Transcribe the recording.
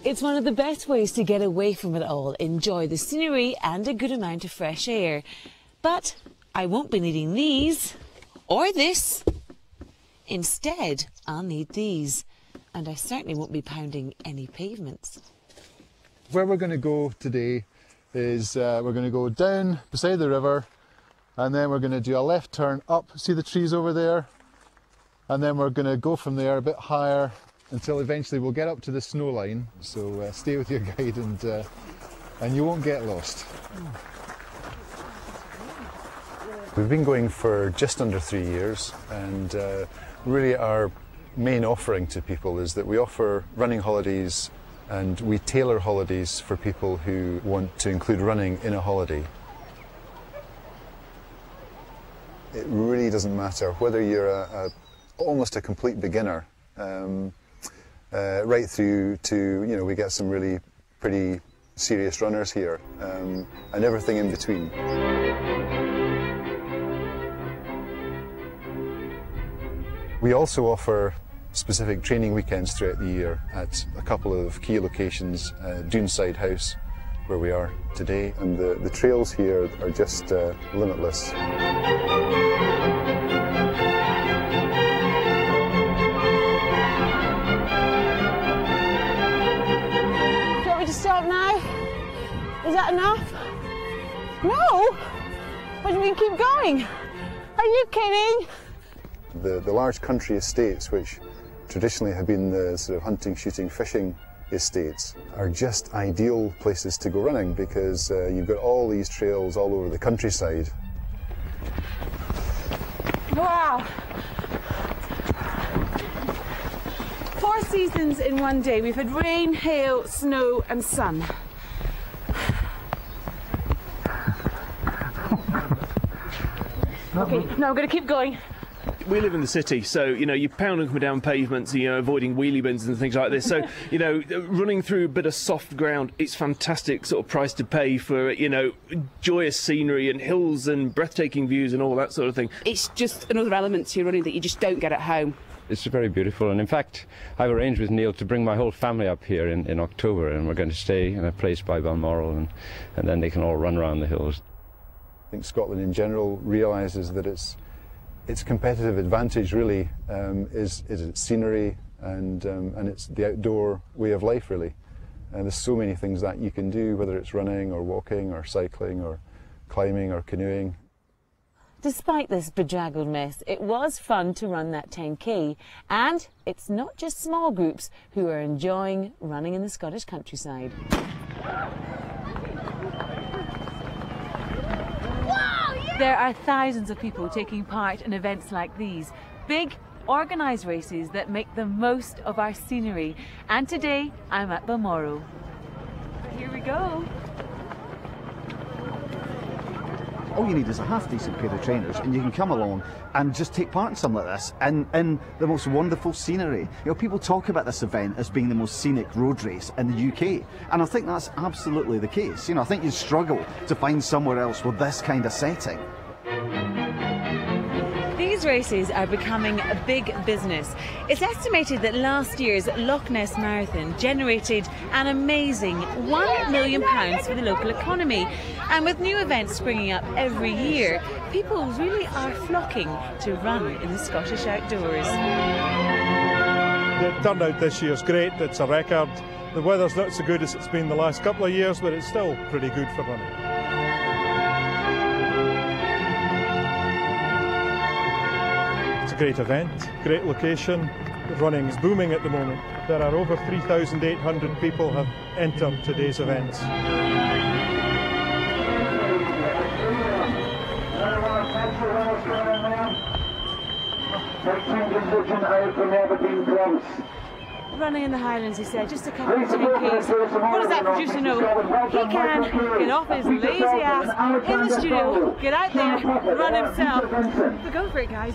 It's one of the best ways to get away from it all, enjoy the scenery and a good amount of fresh air. But I won't be needing these or this. Instead, I'll need these. And I certainly won't be pounding any pavements. Where we're going to go today is we're going to go down beside the river, and then we're going to do a left turn up. See the trees over there? And then we're going to go from there a bit higher until eventually we'll get up to the snow line. So stay with your guide and you won't get lost. We've been going for just under 3 years, and really our main offering to people is that we offer running holidays, and we tailor holidays for people who want to include running in a holiday. It really doesn't matter whether you're almost a complete beginner, right through to, you know, we get some really pretty serious runners here, and everything in between. We also offer specific training weekends throughout the year at a couple of key locations, Doonside House, where we are today, and the trails here are just limitless. Stop now? Is that enough? No! What do you mean keep going? Are you kidding? The large country estates, which traditionally have been the sort of hunting, shooting, fishing estates, are just ideal places to go running because you've got all these trails all over the countryside. Wow! 4 seasons in one day. We've had rain, hail, snow and sun. Okay, now I'm going to keep going. We live in the city, so, you know, you're pounding up and down pavements, you know, avoiding wheelie bins and things like this. So, you know, running through a bit of soft ground, it's fantastic sort of price to pay for, you know, joyous scenery and hills and breathtaking views and all that sort of thing. It's just another element to your running that you just don't get at home. It's very beautiful, and in fact I've arranged with Neil to bring my whole family up here in October, and we're going to stay in a place by Balmoral, and then they can all run around the hills. I think Scotland in general realises that its competitive advantage really is its scenery and it's the outdoor way of life really. And there's so many things that you can do, whether it's running or walking or cycling or climbing or canoeing. Despite this bedraggled mess, it was fun to run that 10k, and it's not just small groups who are enjoying running in the Scottish countryside. There are thousands of people taking part in events like these, big organised races that make the most of our scenery, and today I'm at Balmoral. Here we go. All you need is a half-decent pair of trainers and you can come along and just take part in something like this in the most wonderful scenery. You know, people talk about this event as being the most scenic road race in the UK, and I think that's absolutely the case. You know, I think you'd struggle to find somewhere else with this kind of setting. These races are becoming a big business. It's estimated that last year's Loch Ness Marathon generated an amazing £1 million for the local economy. And with new events springing up every year, people really are flocking to run in the Scottish outdoors. The turnout this year is great, it's a record. The weather's not so good as it's been the last couple of years, but it's still pretty good for running. It's a great event, great location. The running is booming at the moment. There are over 3,800 people have entered today's events. Running in the Highlands, he said, just a couple of 10Ks. What does that producer know? He can get off his lazy ass in the studio, get out there, run himself. But go for it, guys.